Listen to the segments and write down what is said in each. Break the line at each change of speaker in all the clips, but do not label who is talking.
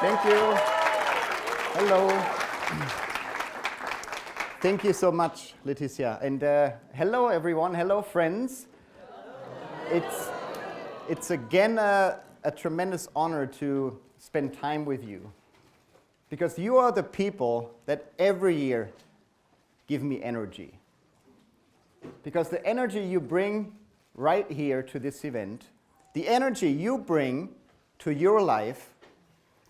Thank you. Hello. Thank you so much, Leticia. And hello, everyone. Hello, friends. It's again a tremendous honor to spend time with you, because you are the people that every year give me energy. Because the energy you bring right here to this event, the energy you bring to your life,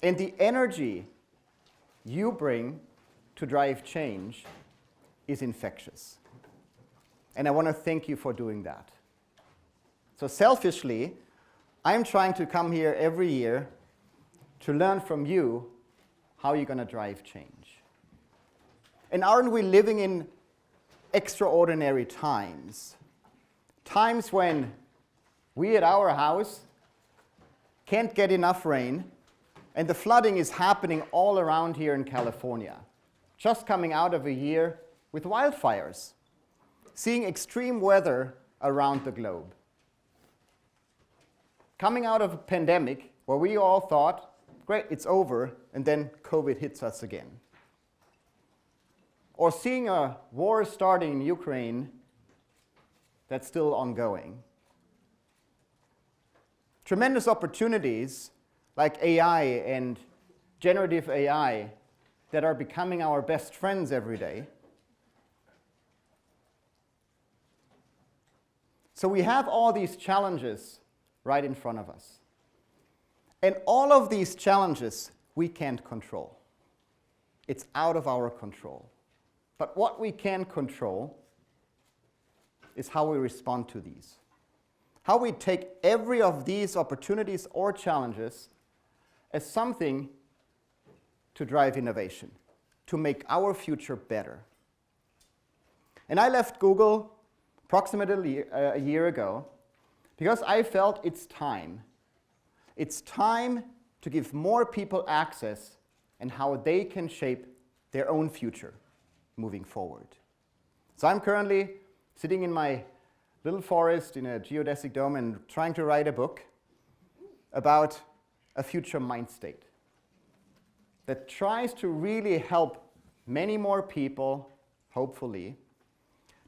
and the energy you bring to drive change is infectious. And I want to thank you for doing that. So selfishly, I'm trying to come here every year to learn from you how you're going to drive change. And aren't we living in extraordinary times? Times when we at our house can't get enough rain, and the flooding is happening all around here in California, just coming out of a year with wildfires, seeing extreme weather around the globe. Coming out of a pandemic where we all thought, great, it's over, and then COVID hits us again. Or seeing a war starting in Ukraine that's still ongoing. Tremendous opportunities like AI and generative AI that are becoming our best friends every day. So we have all these challenges right in front of us. And all of these challenges we can't control. It's out of our control. But what we can control is how we respond to these. How we take every of these opportunities or challenges as something to drive innovation, to make our future better. And I left Google approximately a year ago because I felt it's time. It's time to give more people access and how they can shape their own future moving forward. So I'm currently sitting in my little forest in a geodesic dome and trying to write a book about a future mind state that tries to really help many more people, hopefully,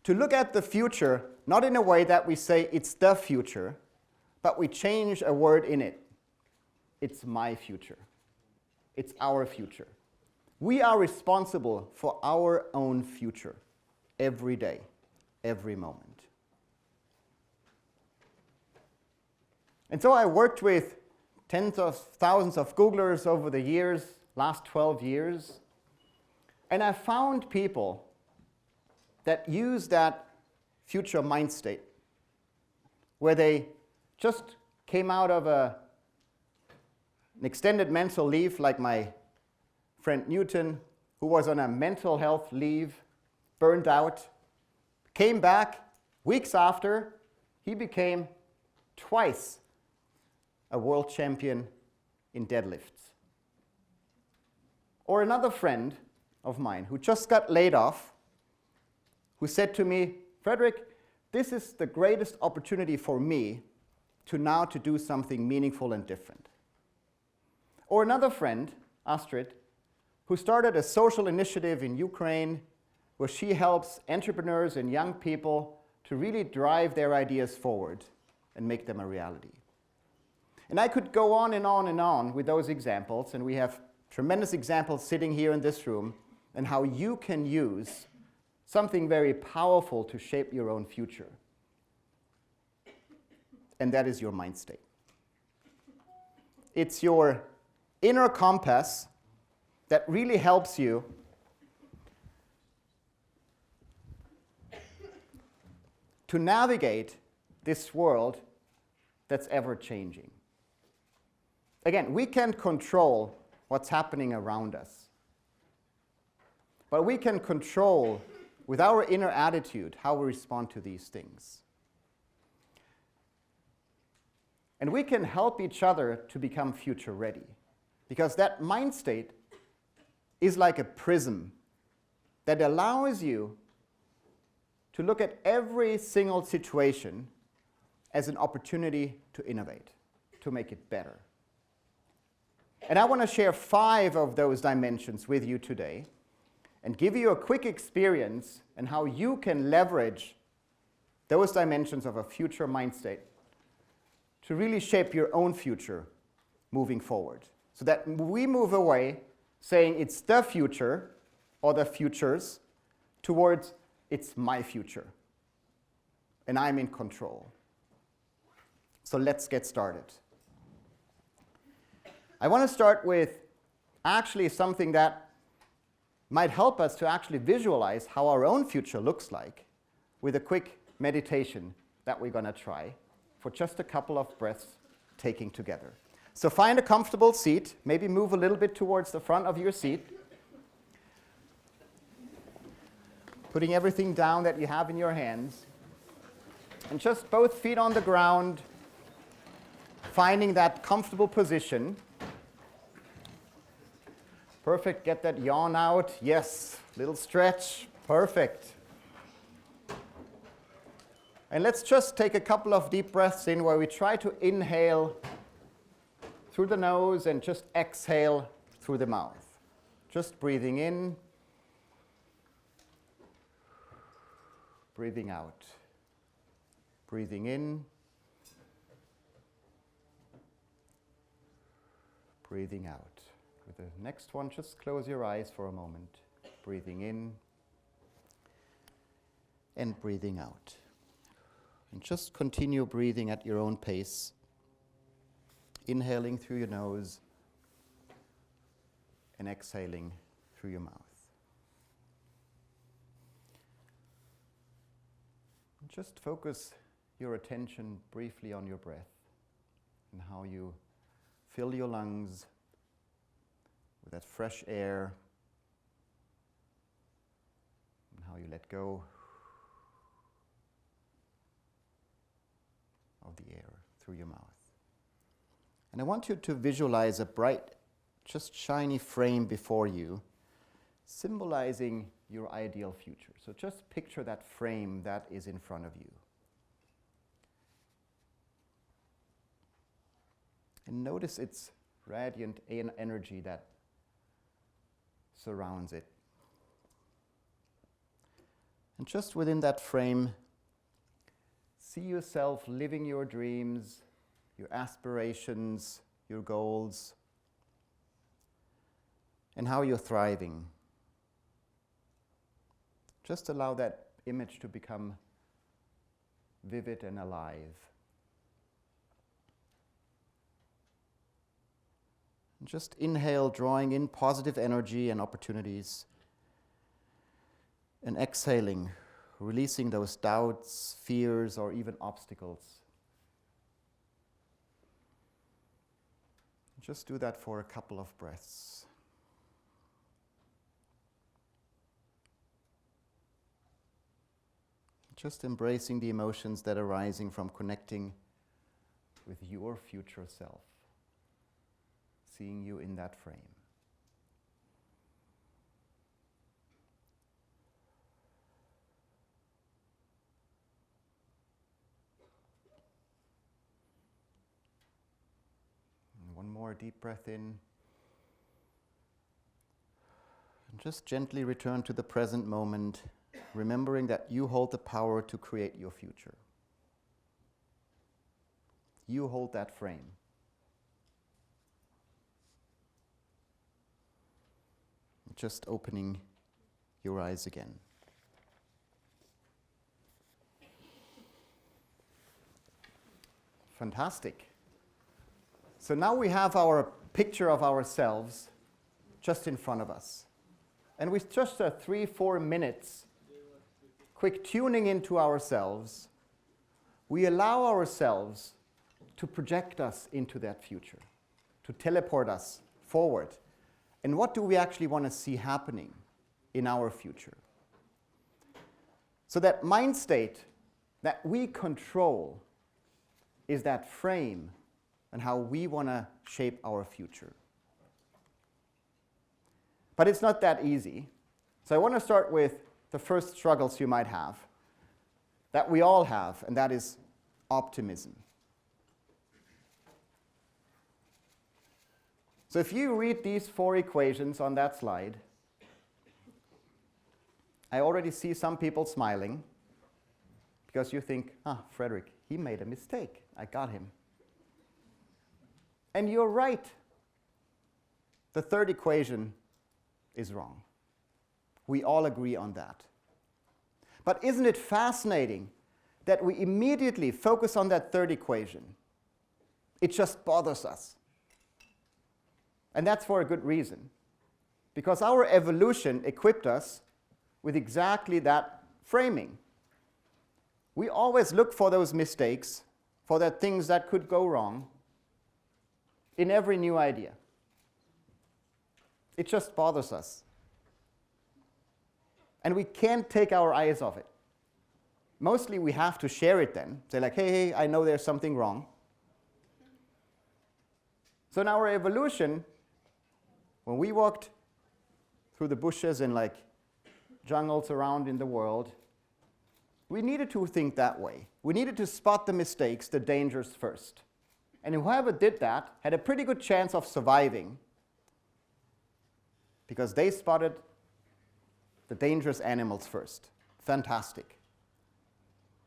to look at the future not in a way that we say it's the future, but we change a word in it. It's my future. It's our future. We are responsible for our own future every day, every moment. And so I worked with tens of thousands of Googlers over the years, last 12 years, and I found people that use that future mind state, where they just came out of an extended mental leave, like my friend Newton, who was on a mental health leave, burned out, came back. Weeks after, he became twice a world champion in deadlifts. Or another friend of mine who just got laid off, who said to me, Frederik, this is the greatest opportunity for me to do something meaningful and different. Or another friend, Astrid, who started a social initiative in Ukraine where she helps entrepreneurs and young people to really drive their ideas forward and make them a reality. And I could go on and on and on with those examples, and we have tremendous examples sitting here in this room, and how you can use something very powerful to shape your own future. And that is your mind state. It's your inner compass that really helps you to navigate this world that's ever changing. Again, we can't control what's happening around us, but we can control with our inner attitude how we respond to these things. And we can help each other to become future ready, because that mind state is like a prism that allows you to look at every single situation as an opportunity to innovate, to make it better. And I want to share 5 of those dimensions with you today and give you a quick experience in how you can leverage those dimensions of a future mind state to really shape your own future moving forward. So that we move away saying it's the future or the futures towards it's my future and I'm in control. So let's get started. I want to start with actually something that might help us to actually visualize how our own future looks like with a quick meditation that we're going to try for just a couple of breaths taking together. So find a comfortable seat, maybe move a little bit towards the front of your seat. Putting everything down that you have in your hands. And just both feet on the ground, finding that comfortable position. Perfect, get that yawn out. Yes, little stretch, perfect. And let's just take a couple of deep breaths in where we try to inhale through the nose and just exhale through the mouth. Just breathing in, breathing out. Breathing in, breathing out. With the next one, just close your eyes for a moment. Breathing in and breathing out. And just continue breathing at your own pace. Inhaling through your nose and exhaling through your mouth. And just focus your attention briefly on your breath and how you fill your lungs with that fresh air and how you let go of the air through your mouth. And I want you to visualize a bright, just shiny frame before you, symbolizing your ideal future. So just picture that frame that is in front of you. And notice its radiant energy that surrounds it. And just within that frame, see yourself living your dreams, your aspirations, your goals, and how you're thriving. Just allow that image to become vivid and alive. And just inhale, drawing in positive energy and opportunities, and exhaling, releasing those doubts, fears, or even obstacles. Just do that for a couple of breaths. Just embracing the emotions that are arising from connecting with your future self, seeing you in that frame. One more deep breath in. And just gently return to the present moment, remembering that you hold the power to create your future. You hold that frame. Just opening your eyes again. Fantastic. So now we have our picture of ourselves just in front of us. And with just 3-4 minutes, quick tuning into ourselves, we allow ourselves to project us into that future, to teleport us forward. And what do we actually want to see happening in our future? So that mind state that we control is that frame and how we want to shape our future. But it's not that easy. So I want to start with the first struggles you might have, that we all have, and that is optimism. So if you read these 4 equations on that slide, I already see some people smiling because you think, Frederik, he made a mistake. I got him. And you're right. The 3rd equation is wrong. We all agree on that. But isn't it fascinating that we immediately focus on that 3rd equation? It just bothers us. And that's for a good reason. Because our evolution equipped us with exactly that framing. We always look for those mistakes, for the things that could go wrong in every new idea. It just bothers us. And we can't take our eyes off it. Mostly we have to share it then. Say like, hey, I know there's something wrong. So in our evolution, when we walked through the bushes and like jungles around in the world, we needed to think that way. We needed to spot the mistakes, the dangers first. And whoever did that had a pretty good chance of surviving because they spotted the dangerous animals first. Fantastic.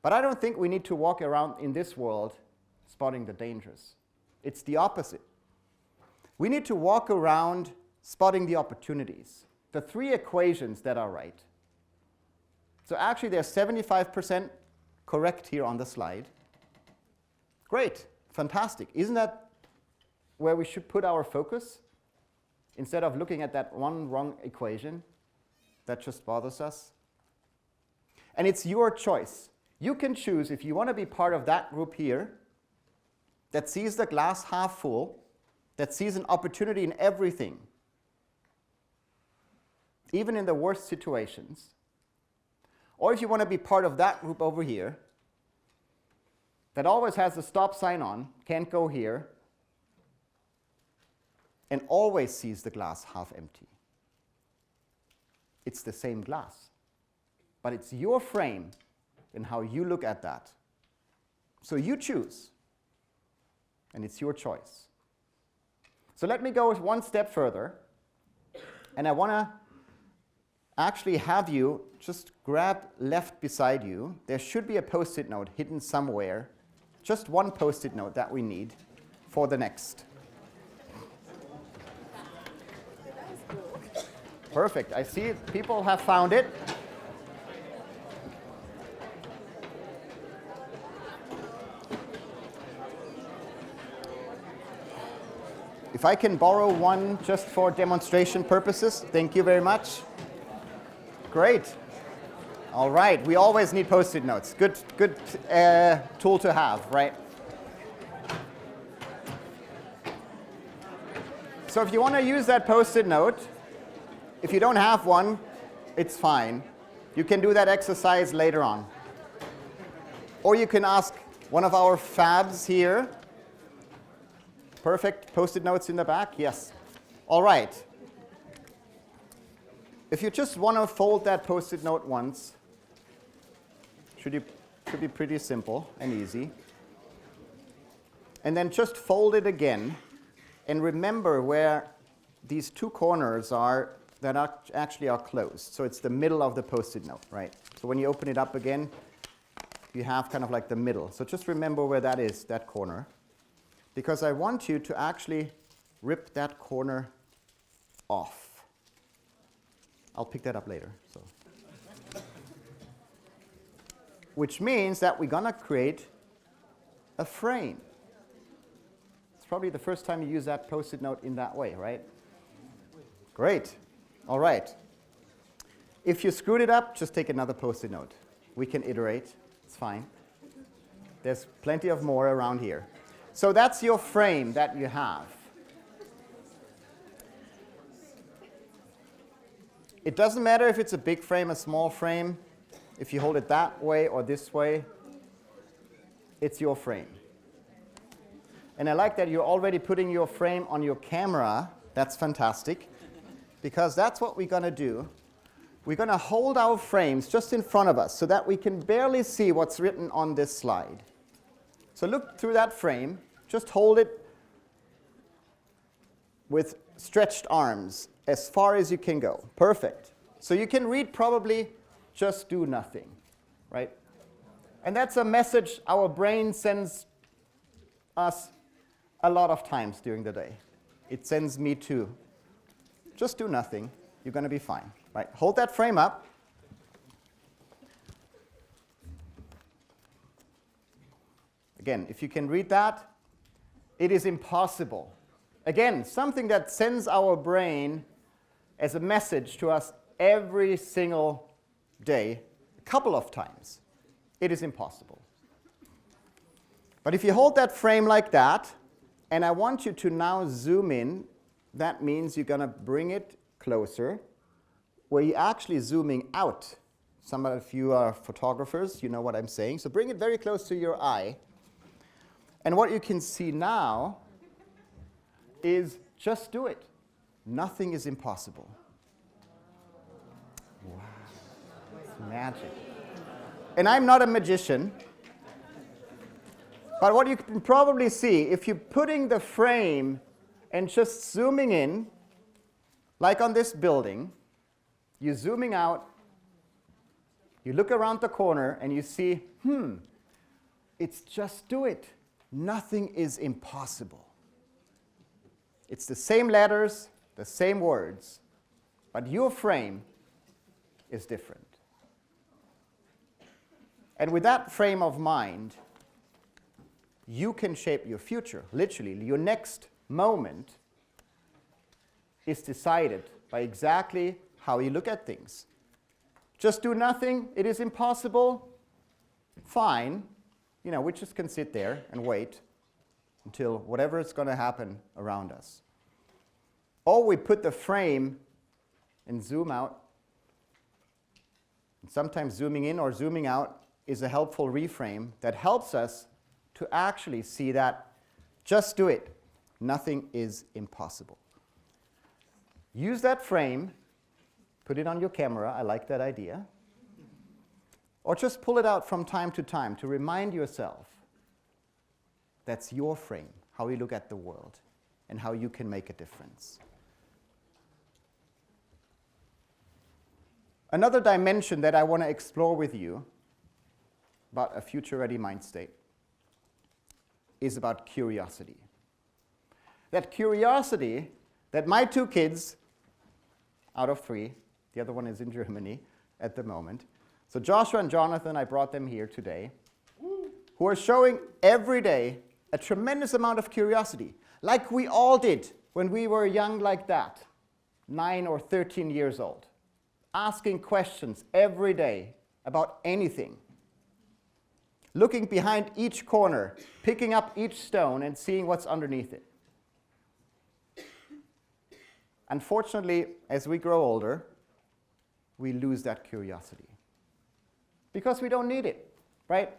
But I don't think we need to walk around in this world spotting the dangers. It's the opposite. We need to walk around spotting the opportunities, the 3 equations that are right. So actually they're 75% correct here on the slide. Great, fantastic. Isn't that where we should put our focus? Instead of looking at that one wrong equation that just bothers us. And it's your choice. You can choose if you want to be part of that group here that sees the glass half full, that sees an opportunity in everything, even in the worst situations. Or if you want to be part of that group over here that always has the stop sign on, can't go here, and always sees the glass half empty. It's the same glass, but it's your frame and how you look at that. So you choose, and it's your choice. So let me go one step further, and I want to actually have you just grab left beside you. There should be a Post-it note hidden somewhere, just one Post-it note that we need for the next. Perfect. I see people have found it. If I can borrow one just for demonstration purposes, thank you very much. Great. All right. We always need Post-it notes. Good tool to have, right? So if you want to use that Post-it note, if you don't have one, it's fine. You can do that exercise later on. Or you can ask one of our fabs here. Perfect. Post-it notes in the back? Yes. All right. If you just want to fold that Post-it note once, should be pretty simple and easy. And then just fold it again. And remember where these 2 corners are that actually are closed. So it's the middle of the Post-it note, right? So when you open it up again, you have kind of like the middle. So just remember where that is, that corner. Because I want you to actually rip that corner off. I'll pick that up later. So, which means that we're going to create a frame. It's probably the first time you use that Post-it note in that way, right? Great. All right. If you screwed it up, just take another Post-it note. We can iterate. It's fine. There's plenty of more around here. So that's your frame that you have. It doesn't matter if it's a big frame, a small frame. If you hold it that way or this way, it's your frame. And I like that you're already putting your frame on your camera. That's fantastic. Because that's what we're going to do. We're going to hold our frames just in front of us so that we can barely see what's written on this slide. So look through that frame. Just hold it with stretched arms as far as you can go. Perfect. So you can read probably just do nothing, right? And that's a message our brain sends us a lot of times during the day. It sends me too. Just do nothing. You're going to be fine, right? Hold that frame up. Again, if you can read that, it is impossible. Again, something that sends our brain as a message to us every single day, a couple of times. It is impossible. But if you hold that frame like that, and I want you to now zoom in, that means you're going to bring it closer, where you're actually zooming out. Some of you are photographers, you know what I'm saying. So bring it very close to your eye. And what you can see now is just do it. Nothing is impossible. Wow, it's magic. And I'm not a magician, but what you can probably see, if you're putting the frame and just zooming in, like on this building, you're zooming out, you look around the corner and you see, it's just do it. Nothing is impossible. It's the same letters, the same words, but your frame is different. And with that frame of mind, you can shape your future. Literally, your next moment is decided by exactly how you look at things. Just do nothing, it is impossible, fine. We just can sit there and wait until whatever is going to happen around us. Or we put the frame and zoom out. And sometimes zooming in or zooming out is a helpful reframe that helps us to actually see that just do it. Nothing is impossible. Use that frame, put it on your camera, I like that idea. Or just pull it out from time to time to remind yourself that's your frame, how you look at the world, and how you can make a difference. Another dimension that I want to explore with you about a future-ready mind state is about curiosity. That curiosity that my two kids, out of 3, the other one is in Germany at the moment. So Joshua and Jonathan, I brought them here today, who are showing every day a tremendous amount of curiosity, like we all did when we were young like that, 9 or 13 years old, asking questions every day about anything, looking behind each corner, picking up each stone and seeing what's underneath it. Unfortunately, as we grow older, we lose that curiosity. Because we don't need it, right?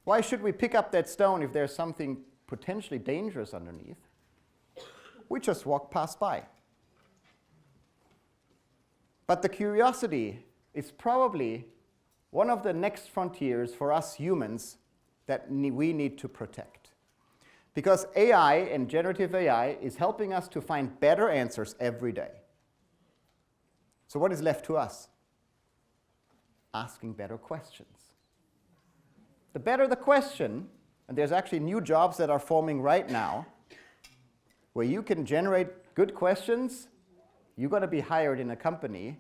Why should we pick up that stone if there's something potentially dangerous underneath? We just walk past by. But the curiosity is probably one of the next frontiers for us humans that we need to protect. Because AI and generative AI is helping us to find better answers every day. So what is left to us? Asking better questions. The better the question, and there's actually new jobs that are forming right now, where you can generate good questions, you're going to be hired in a company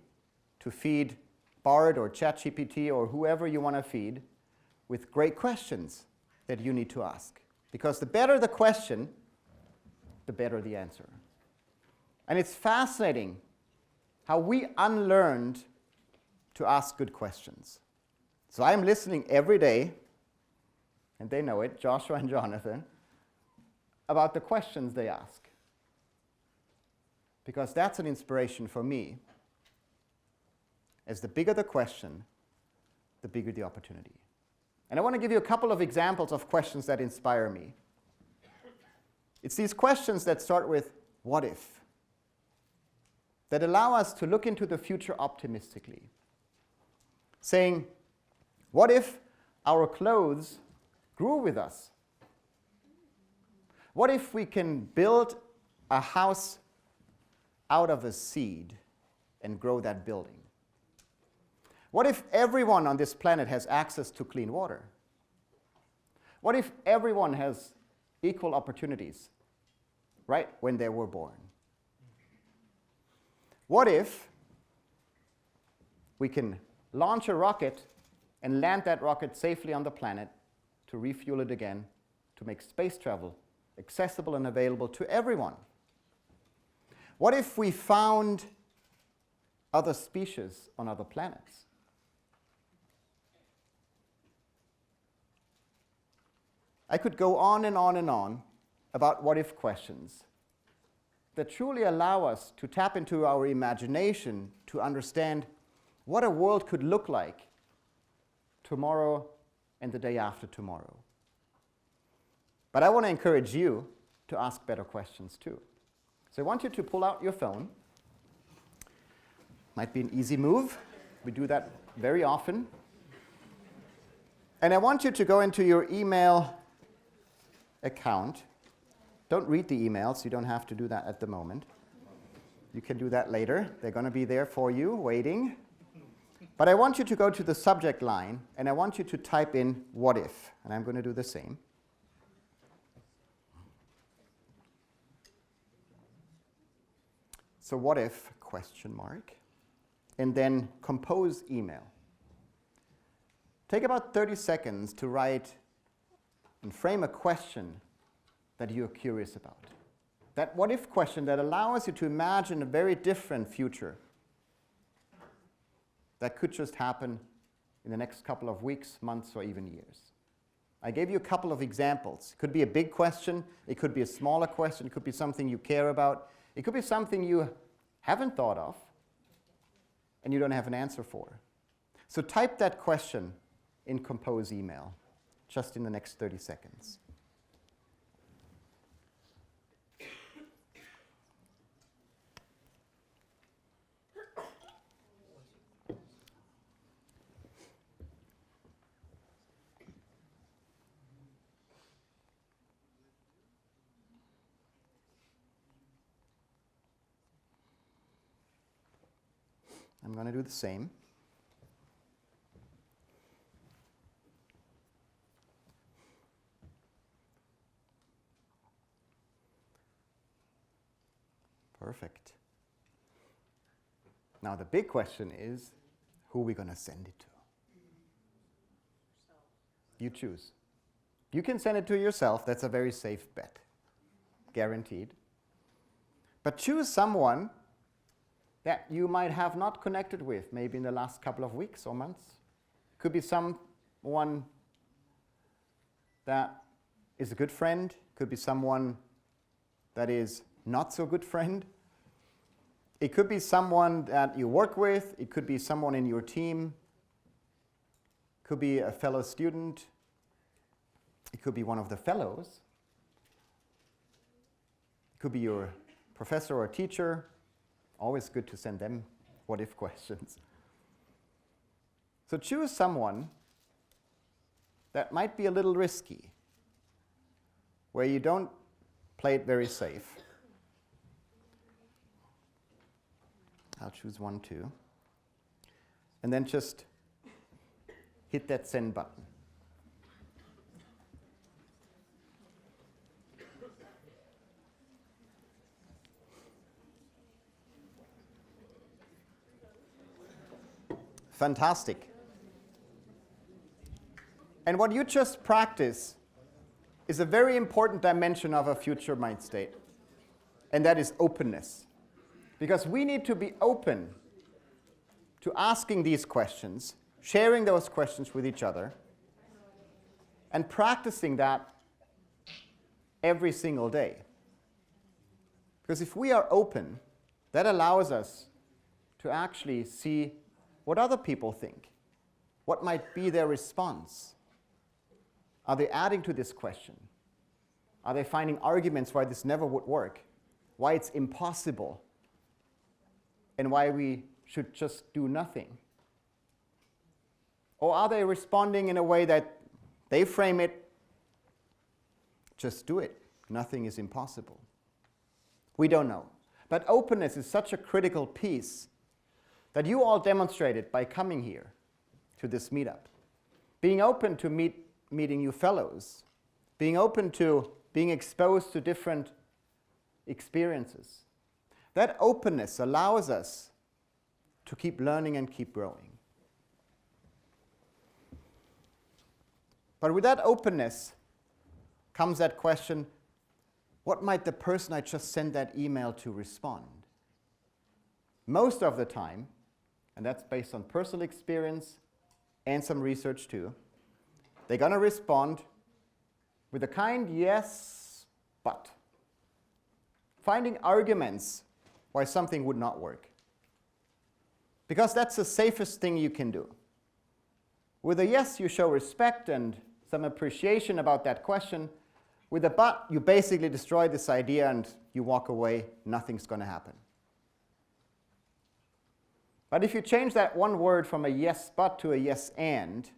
to feed Bard or ChatGPT or whoever you want to feed with great questions that you need to ask. Because the better the question, the better the answer. And it's fascinating how we unlearned to ask good questions. So I'm listening every day, and they know it, Joshua and Jonathan, about the questions they ask. Because that's an inspiration for me. As the bigger the question, the bigger the opportunity. And I want to give you a couple of examples of questions that inspire me. It's these questions that start with, what if? That allow us to look into the future optimistically. Saying, what if our clothes grew with us? What if we can build a house out of a seed and grow that building? What if everyone on this planet has access to clean water? What if everyone has equal opportunities right when they were born? What if we can launch a rocket and land that rocket safely on the planet to refuel it again, to make space travel accessible and available to everyone? What if we found other species on other planets? I could go on and on and on about what-if questions that truly allow us to tap into our imagination to understand what a world could look like tomorrow and the day after tomorrow. But I want to encourage you to ask better questions too. So I want you to pull out your phone. Might be an easy move. We do that very often. And I want you to go into your email account. Don't read the emails. You don't have to do that at the moment. You can do that later. They're going to be there for you, waiting. But I want you to go to the subject line, and I want you to type in "what if," and I'm going to do the same. So what if, question mark, and then compose email. Take about 30 seconds to write and frame a question that you're curious about. That what-if question that allows you to imagine a very different future that could just happen in the next couple of weeks, months, or even years. I gave you a couple of examples. It could be a big question. It could be a smaller question. It could be something you care about. It could be something you haven't thought of and you don't have an answer for. So type that question in compose email just in the next 30 seconds. I'm going to do the same. Perfect. Now the big question is, who are we going to send it to? You choose. You can send it to yourself. That's a very safe bet. Guaranteed. But choose someone that you might have not connected with, maybe in the last couple of weeks or months. Could be someone that is a good friend. Could be someone that is not so good friend. It could be someone that you work with. It could be someone in your team. It could be a fellow student. It could be one of the fellows. It could be your professor or teacher. Always good to send them what-if questions. So choose someone that might be a little risky, where you don't play it very safe. I'll choose one, too. And then just hit that send button. Fantastic. And what you just practice is a very important dimension of a future mind state, and that is openness. Because we need to be open to asking these questions, sharing those questions with each other, and practicing that every single day. Because if we are open, that allows us to actually see what other people think. What might be their response? Are they adding to this question? Are they finding arguments why this never would work? Why it's impossible? And why we should just do nothing? Or are they responding in a way that they frame it, just do it, nothing is impossible? We don't know. But openness is such a critical piece that you all demonstrated by coming here to this meetup. Being open to meeting new fellows, being open to being exposed to different experiences. That openness allows us to keep learning and keep growing. But with that openness comes that question, what might the person I just sent that email to respond? Most of the time, and that's based on personal experience and some research too, they're going to respond with a kind yes, but. Finding arguments why something would not work. Because that's the safest thing you can do. With a yes, you show respect and some appreciation about that question. With a but, you basically destroy this idea and you walk away, nothing's going to happen. But if you change that one word from a yes but to a yes and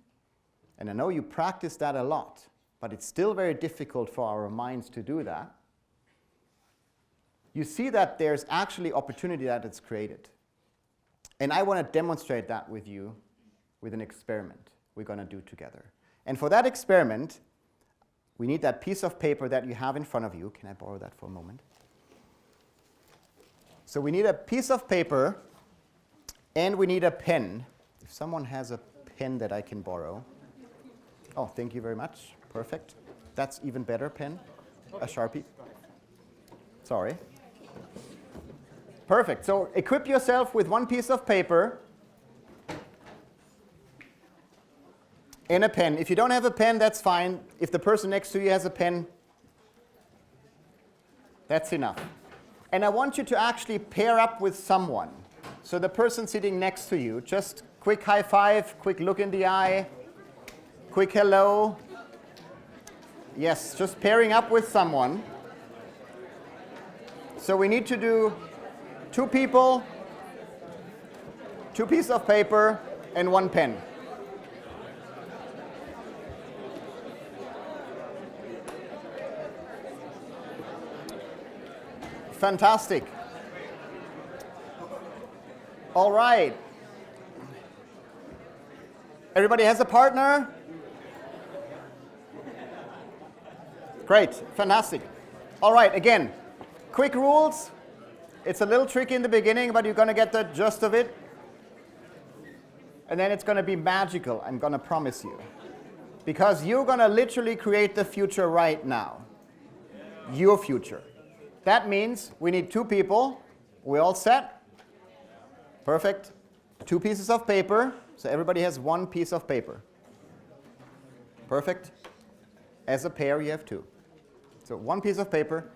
I know you practice that a lot, but it's still very difficult for our minds to do that, you see that there's actually opportunity that it's created. And I want to demonstrate that with you with an experiment we're going to do together. And for that experiment, we need that piece of paper that you have in front of you. Can I borrow that for a moment? So we need a piece of paper and we need a pen. If someone has a pen that I can borrow. Oh, thank you very much. Perfect. That's even better pen. A Sharpie. Sorry. Perfect. So equip yourself with one piece of paper and a pen. If you don't have a pen, that's fine. If the person next to you has a pen, that's enough. And I want you to actually pair up with someone. So the person sitting next to you, just quick high five, quick look in the eye, quick hello. Yes, just pairing up with someone. So we need to do 2 people, 2 pieces of paper, and 1 pen. Fantastic. All right. Everybody has a partner? Great. Fantastic. All right, again, quick rules. It's a little tricky in the beginning, but you're going to get the gist of it. And then it's going to be magical, I'm going to promise you. Because you're going to literally create the future right now. Your future. That means we need 2 people. We all set? Perfect. 2 pieces of paper. So everybody has 1 piece of paper. Perfect. As a pair, you have 2. So 1 piece of paper.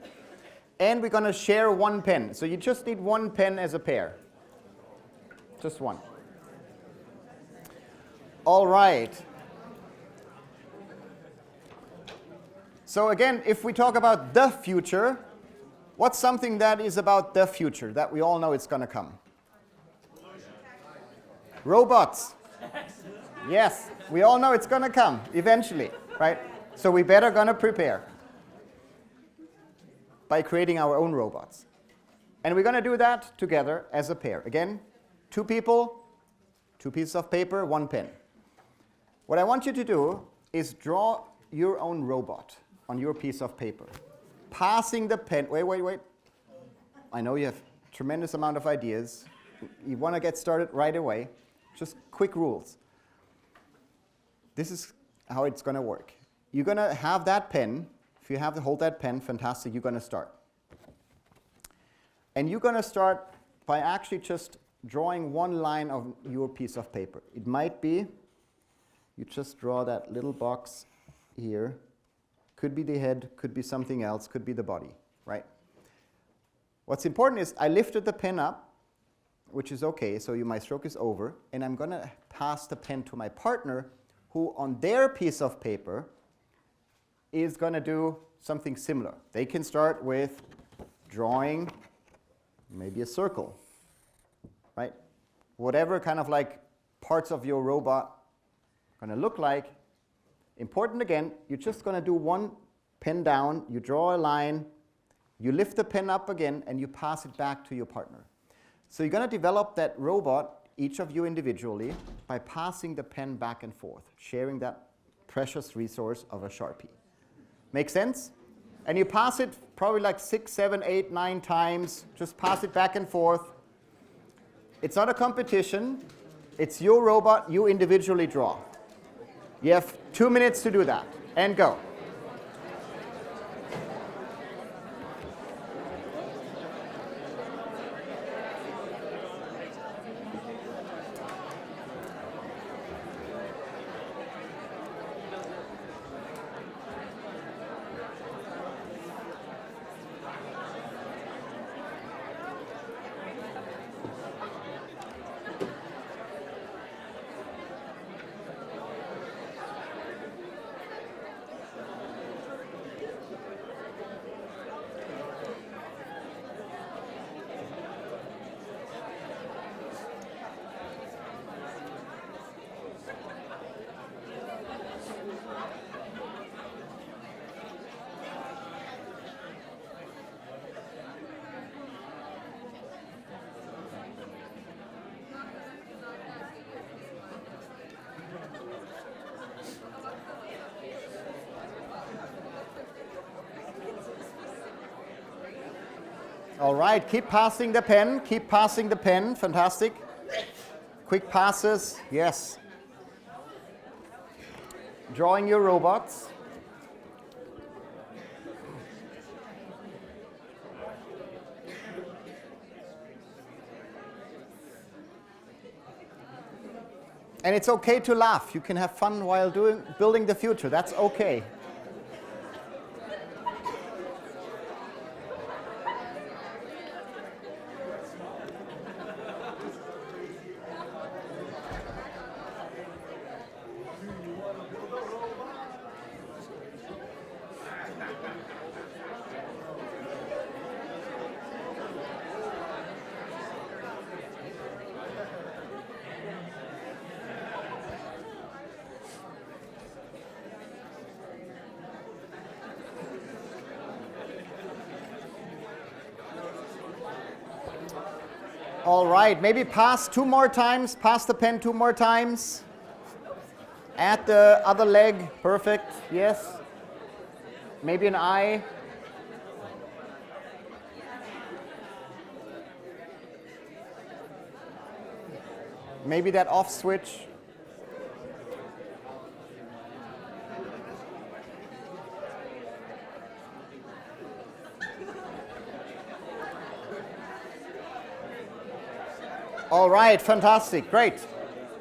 And we're going to share 1 pen. So you just need 1 pen as a pair. Just 1. All right. So again, if we talk about the future, what's something that is about the future that we all know it's going to come? Robots. Yes, we all know it's going to come eventually, right? So we better going to prepare by creating our own robots. And we're going to do that together as a pair. Again, 2 people, 2 pieces of paper, 1 pen. What I want you to do is draw your own robot on your piece of paper. Passing the pen. Wait. I know you have a tremendous amount of ideas. You want to get started right away. Just quick rules. This is how it's going to work. You're going to have that pen. If you have to hold that pen, fantastic, you're going to start. And you're going to start by actually just drawing 1 line of your piece of paper. It might be, you just draw that little box here. Could be the head, could be something else, could be the body, right? What's important is I lifted the pen up, which is okay, so my stroke is over, and I'm going to pass the pen to my partner, who on their piece of paper is going to do something similar. They can start with drawing maybe a circle, right? Whatever kind of like parts of your robot are going to look like. Important again, you're just going to do 1 pen down, you draw a line, You lift the pen up again and you pass it back to your partner. So you're going to develop that robot, each of you individually, by passing the pen back and forth, sharing that precious resource of a Sharpie. Make sense? And you pass it probably like 6, 7, 8, 9 times. Just pass it back and forth. It's not a competition. It's your robot. You individually draw. You have 2 minutes to do that. And go. All right, keep passing the pen, keep passing the pen, fantastic. Quick passes, yes. Drawing your robots. And it's okay to laugh. You can have fun while building the future. That's okay. All right, maybe pass 2 more times, pass the pen 2 more times. Add the other leg, perfect, yes. Maybe an eye. Maybe that off switch. All right, fantastic, great.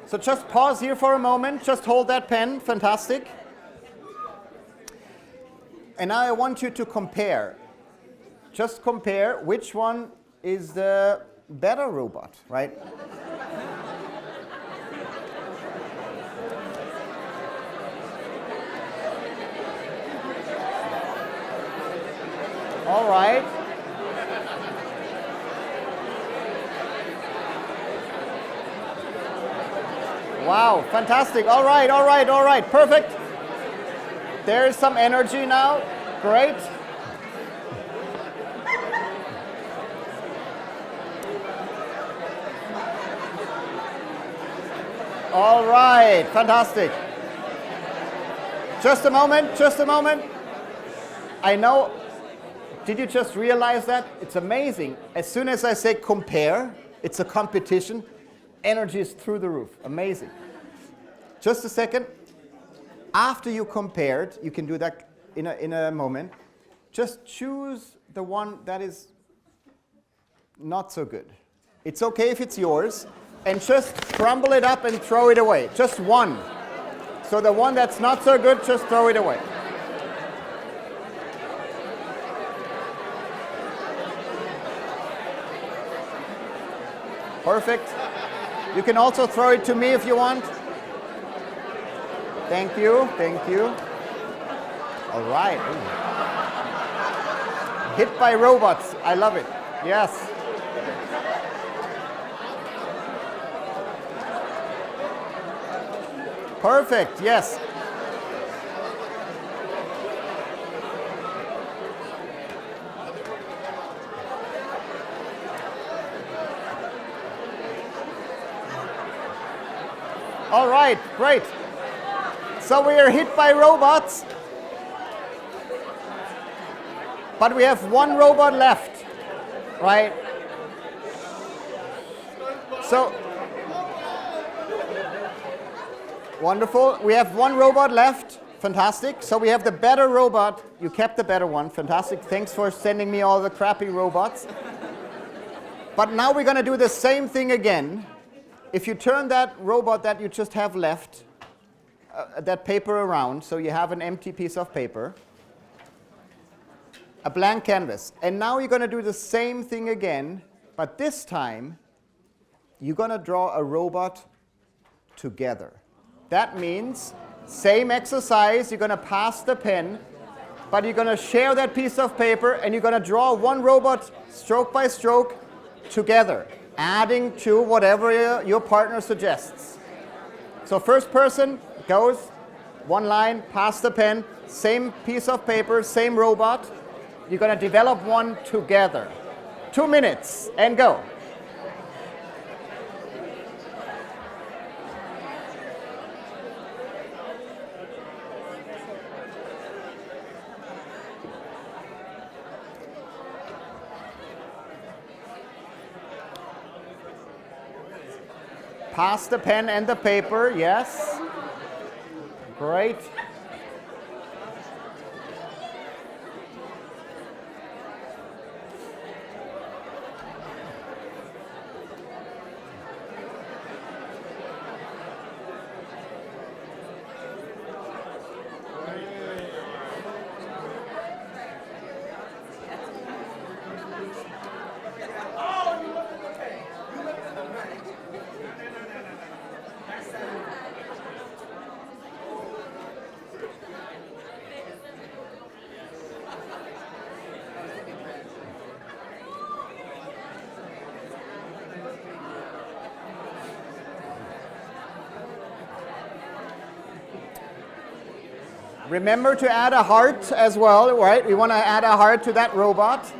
So just pause here for a moment, just hold that pen, fantastic. And now I want you to compare. Just compare which one is the better robot, right? All right. Wow, fantastic. All right, all right, all right. Perfect. There is some energy now. Great. All right, fantastic. Just a moment, just a moment. I know, did you just realize that? It's amazing. As soon as I say compare, it's a competition. Energy is through the roof. Amazing. Just a second. After you compared, you can do that in a moment. Just choose the one that is not so good. It's okay if it's yours. And just crumble it up and throw it away. Just one. So the one that's not so good, just throw it away. Perfect. You can also throw it to me if you want. Thank you, thank you. All right. Ooh. Hit by robots. I love it. Yes. Perfect, yes. All right, great. So we are hit by robots, but we have one robot left, right? So, wonderful. We have one robot left. Fantastic. So we have the better robot. You kept the better one. Fantastic. Thanks for sending me all the crappy robots. But now we're going to do the same thing again. If you turn that robot that you just have left, that paper around, so you have an empty piece of paper, a blank canvas. And now you're going to do the same thing again, but this time you're going to draw a robot together. That means same exercise, you're going to pass the pen, but you're going to share that piece of paper and you're going to draw one robot stroke by stroke together, adding to whatever your partner suggests. So first person goes, one line, pass the pen, same piece of paper, same robot. You're going to develop one together. 2 minutes, and go. Pass the pen and the paper, yes. Great. Remember to add a heart as well, right? We want to add a heart to that robot.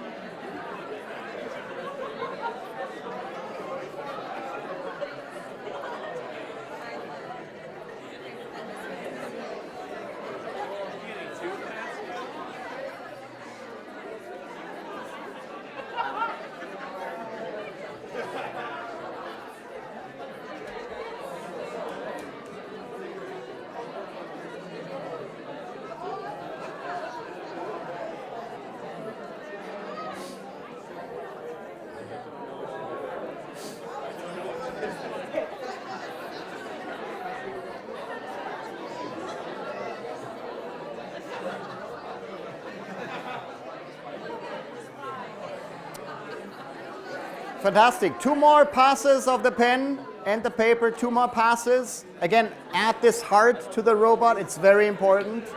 Fantastic. 2 more passes of the pen and the paper, 2 more passes. Again, add this heart to the robot. It's very important.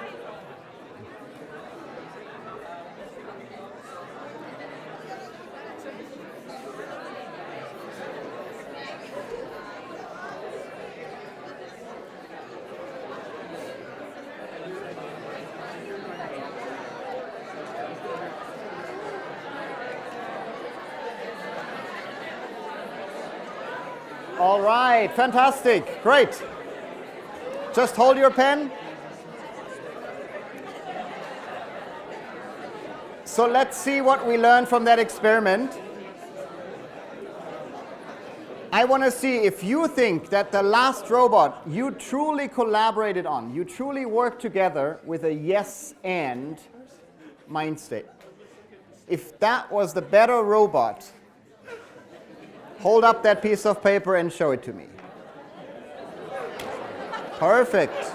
All right, fantastic, great. Just hold your pen. So let's see what we learned from that experiment. I want to see if you think that the last robot you truly collaborated on, you truly worked together with a yes and mind state. If that was the better robot, hold up that piece of paper and show it to me. Perfect.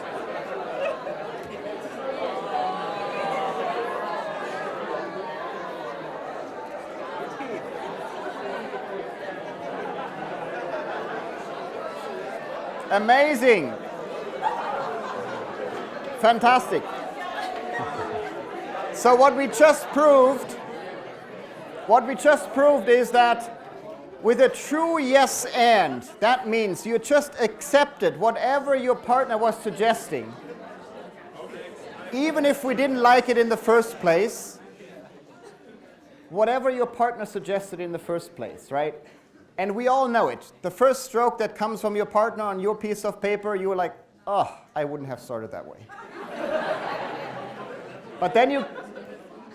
Amazing. Fantastic. So what we just proved is that with a true yes and, that means you just accepted whatever your partner was suggesting, even if we didn't like it in the first place, whatever your partner suggested in the first place, right? And we all know it. The first stroke that comes from your partner on your piece of paper, you're like, oh, I wouldn't have started that way. But then you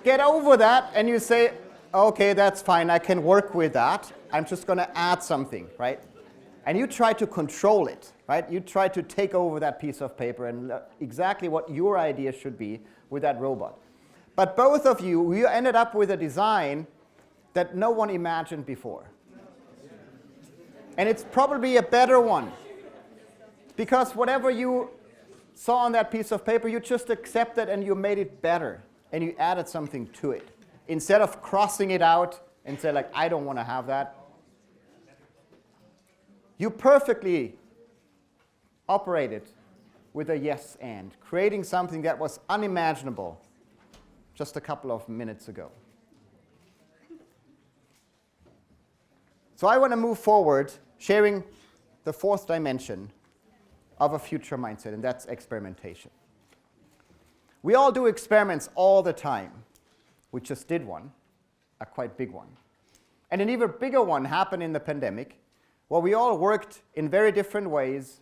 get over that and you say, okay, that's fine, I can work with that. I'm just going to add something, right? And you try to control it, right? You try to take over that piece of paper and exactly what your idea should be with that robot. But both of you ended up with a design that no one imagined before. And it's probably a better one. Because whatever you saw on that piece of paper, you just accepted and you made it better. And you added something to it. Instead of crossing it out and say, like, I don't want to have that. You perfectly operated with a yes and, creating something that was unimaginable just a couple of minutes ago. So I want to move forward, sharing the fourth dimension of a future mindset, and that's experimentation. We all do experiments all the time. We just did one, a quite big one. And an even bigger one happened in the pandemic, where we all worked in very different ways.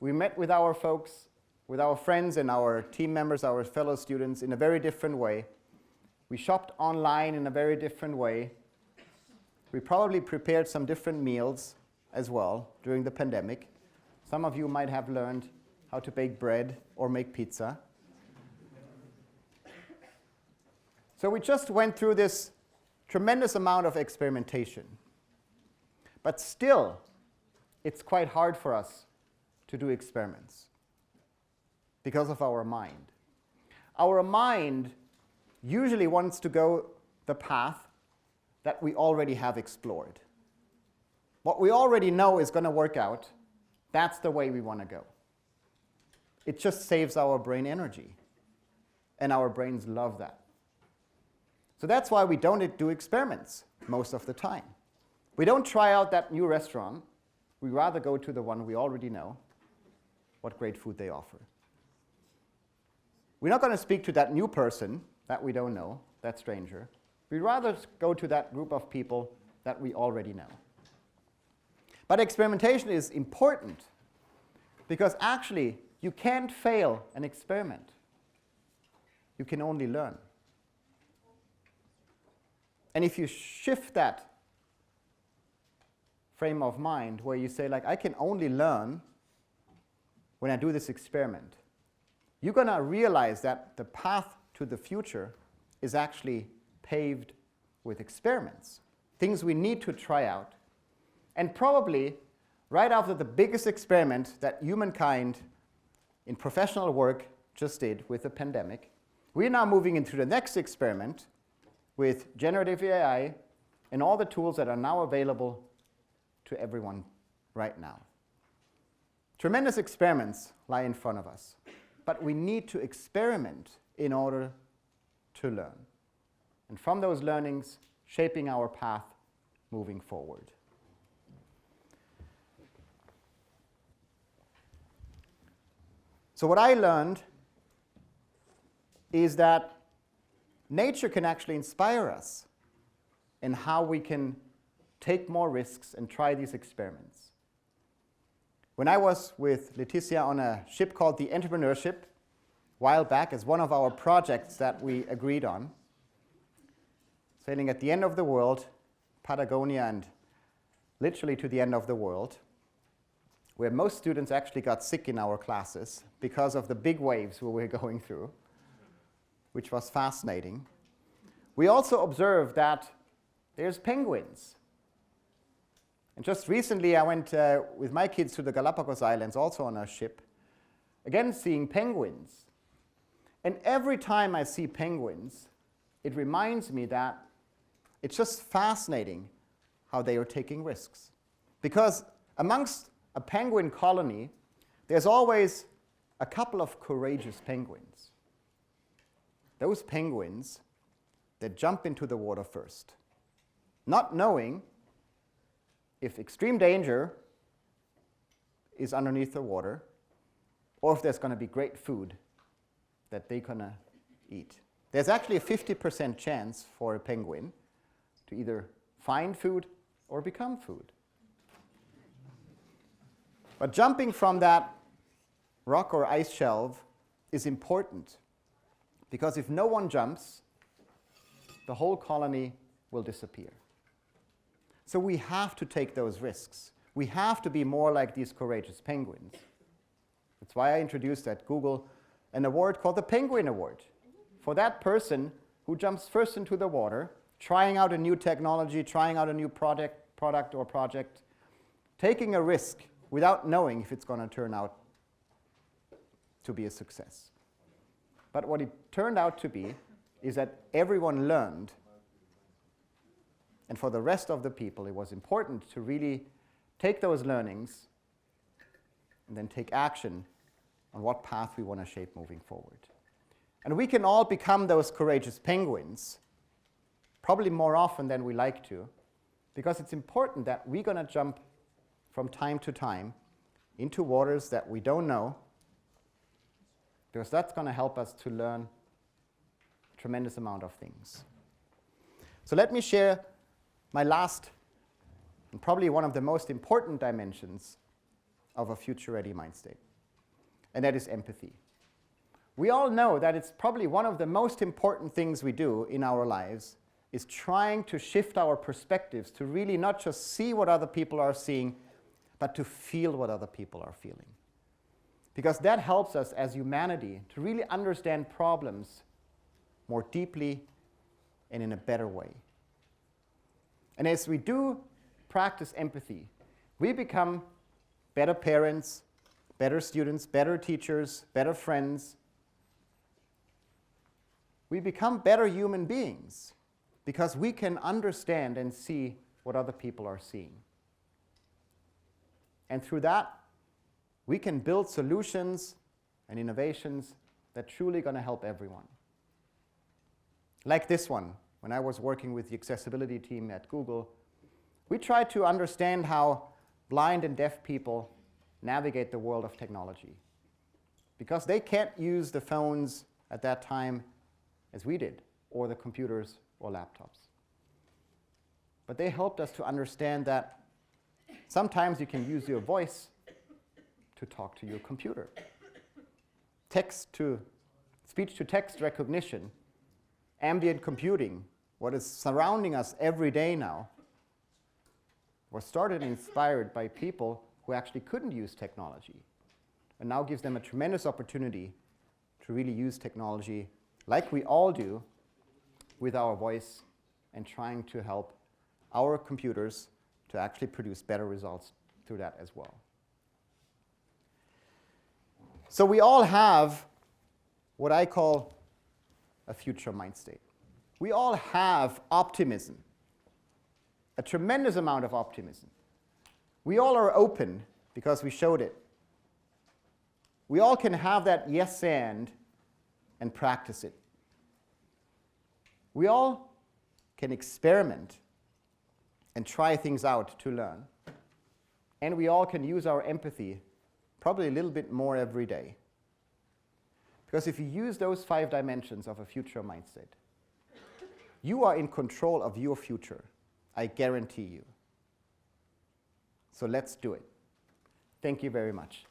We met with our folks, with our friends and our team members, our fellow students in a very different way. We shopped online in a very different way. We probably prepared some different meals as well during the pandemic. Some of you might have learned how to bake bread or make pizza. So we just went through this tremendous amount of experimentation. But still, it's quite hard for us to do experiments because of our mind. Our mind usually wants to go the path that we already have explored. What we already know is going to work out, that's the way we want to go. It just saves our brain energy. And our brains love that. So that's why we don't do experiments most of the time. We don't try out that new restaurant. We rather go to the one we already know, what great food they offer. We're not going to speak to that new person that we don't know, that stranger. We'd rather go to that group of people that we already know. But experimentation is important because actually you can't fail an experiment. You can only learn. And if you shift that frame of mind where you say, like, I can only learn when I do this experiment, you're going to realize that the path to the future is actually paved with experiments, things we need to try out. And probably right after the biggest experiment that humankind in professional work just did with the pandemic, we're now moving into the next experiment with generative AI and all the tools that are now available to everyone right now. Tremendous experiments lie in front of us, but we need to experiment in order to learn. And from those learnings, shaping our path moving forward. So what I learned is that nature can actually inspire us in how we can take more risks and try these experiments. When I was with Leticia on a ship called the Entrepreneurship, a while back as one of our projects that we agreed on, sailing at the end of the world, Patagonia, and literally to the end of the world, where most students actually got sick in our classes because of the big waves we were going through, which was fascinating. We also observed that there's penguins. And just recently I went with my kids to the Galapagos Islands, also on a ship, again seeing penguins. And every time I see penguins, it reminds me that it's just fascinating how they are taking risks. Because amongst a penguin colony, there's always a couple of courageous penguins. Those penguins that jump into the water first, not knowing if extreme danger is underneath the water or if there's going to be great food that they're going to eat. There's actually a 50% chance for a penguin to either find food or become food. But jumping from that rock or ice shelf is important, because if no one jumps, the whole colony will disappear. So we have to take those risks. We have to be more like these courageous penguins. That's why I introduced at Google an award called the Penguin Award, for that person who jumps first into the water, trying out a new technology, trying out a new product or project, taking a risk without knowing if it's going to turn out to be a success. But what it turned out to be is that everyone learned, and for the rest of the people, it was important to really take those learnings and then take action on what path we want to shape moving forward. And we can all become those courageous penguins, probably more often than we like to, because it's important that we're going to jump from time to time into waters that we don't know, because that's going to help us to learn a tremendous amount of things. So let me share my last and probably one of the most important dimensions of a future-ready mind state, and that is empathy. We all know that it's probably one of the most important things we do in our lives is trying to shift our perspectives to really not just see what other people are seeing, but to feel what other people are feeling. Because that helps us as humanity to really understand problems more deeply and in a better way. And as we do practice empathy, we become better parents, better students, better teachers, better friends. We become better human beings because we can understand and see what other people are seeing. And through that, we can build solutions and innovations that are truly going to help everyone. Like this one, when I was working with the accessibility team at Google, we tried to understand how blind and deaf people navigate the world of technology, because they can't use the phones at that time as we did, or the computers or laptops. But they helped us to understand that sometimes you can use your voice to talk to your computer. Speech-to-text recognition, ambient computing, what is surrounding us every day now, was started and inspired by people who actually couldn't use technology, and now gives them a tremendous opportunity to really use technology like we all do with our voice, and trying to help our computers to actually produce better results through that as well. So we all have what I call a future mind state. We all have optimism, a tremendous amount of optimism. We all are open because we showed it. We all can have that yes and practice it. We all can experiment and try things out to learn. And we all can use our empathy probably a little bit more every day. Because if you use those 5 dimensions of a future mind state, you are in control of your future, I guarantee you. So let's do it. Thank you very much.